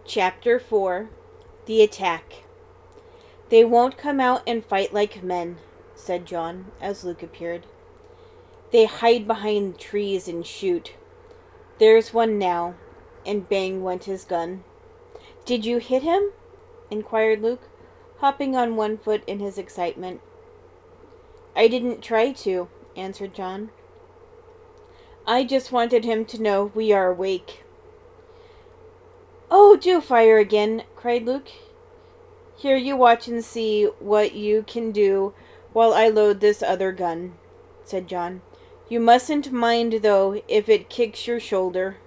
Chapter 4. The Attack. "They won't come out and fight like men," said John, as Luke appeared. "They hide behind trees and shoot. There's one now," and bang went his gun. "Did you hit him?" inquired Luke, hopping on one foot in his excitement. "I didn't try to," answered John. "I just wanted him to know we are awake." "Oh, do fire again," cried Luke. "Here, you watch and see what you can do while I load this other gun," said John. "You mustn't mind, though, if it kicks your shoulder."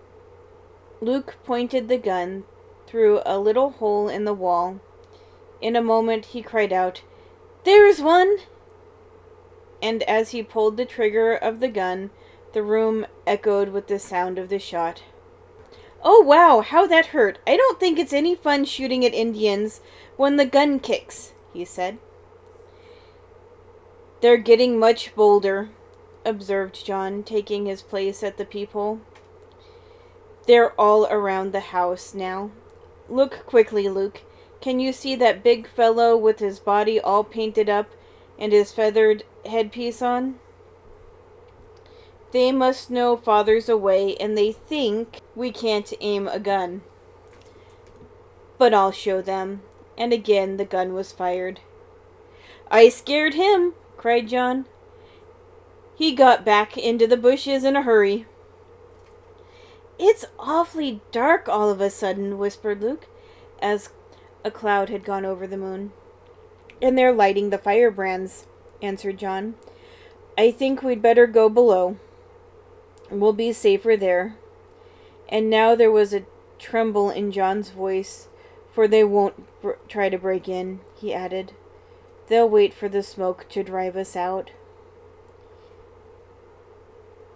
Luke pointed the gun through a little hole in the wall. In a moment he cried out, "There's one!" And as he pulled the trigger of the gun, the room echoed with the sound of the shot. "Oh, wow, how that hurt! I don't think it's any fun shooting at Indians when the gun kicks," he said. "They're getting much bolder," observed John, taking his place at the peephole. "They're all around the house now. Look quickly, Luke. Can you see that big fellow with his body all painted up and his feathered headpiece on? They must know Father's away, and they think we can't aim a gun. But I'll show them." And again the gun was fired. "I scared him," cried John. "He got back into the bushes in a hurry." "It's awfully dark all of a sudden," whispered Luke, as a cloud had gone over the moon. "And they're lighting the firebrands," answered John. "I think we'd better go below. We'll be safer there." And now there was a tremble in John's voice. "For they won't try to break in," he added. "They'll wait for the smoke to drive us out."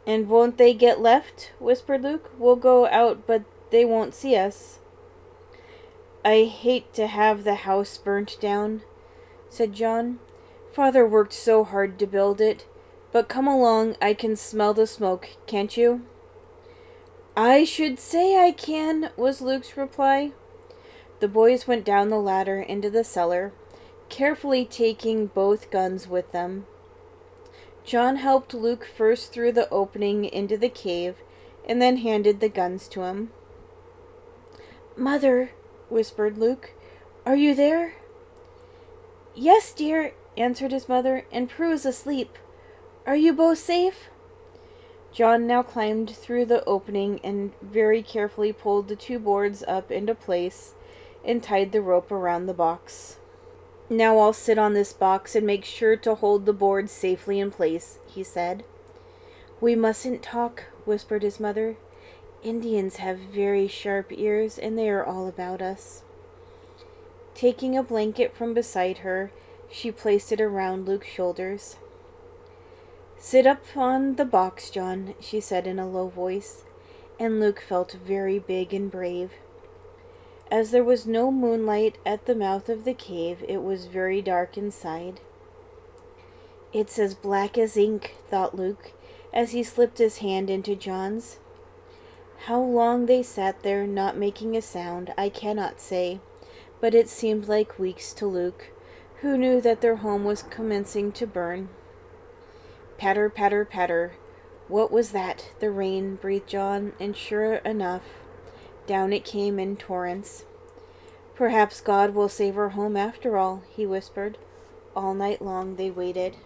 "And won't they get left?" whispered Luke. "We'll go out, but they won't see us." "I hate to have the house burnt down," said John. "Father worked so hard to build it. But come along, I can smell the smoke, can't you?" "I should say I can," was Luke's reply. The boys went down the ladder into the cellar, carefully taking both guns with them. John helped Luke first through the opening into the cave, and then handed the guns to him. "Mother," whispered Luke, "are you there?" "Yes, dear," answered his mother, "and Prue is asleep. Are you both safe?" John now climbed through the opening and very carefully pulled the two boards up into place and tied the rope around the box. "Now I'll sit on this box and make sure to hold the boards safely in place," he said. "We mustn't talk," whispered his mother. "Indians have very sharp ears, and they are all about us." Taking a blanket from beside her, she placed it around Luke's shoulders. "Sit up on the box, John," she said in a low voice, and Luke felt very big and brave. As there was no moonlight at the mouth of the cave, it was very dark inside. "It's as black as ink," thought Luke, as he slipped his hand into John's. How long they sat there, not making a sound, I cannot say, but it seemed like weeks to Luke, who knew that their home was commencing to burn. Patter, patter, patter. What was that? The rain, breathed John, and sure enough, down it came in torrents. "Perhaps God will save our home after all," he whispered. All night long they waited.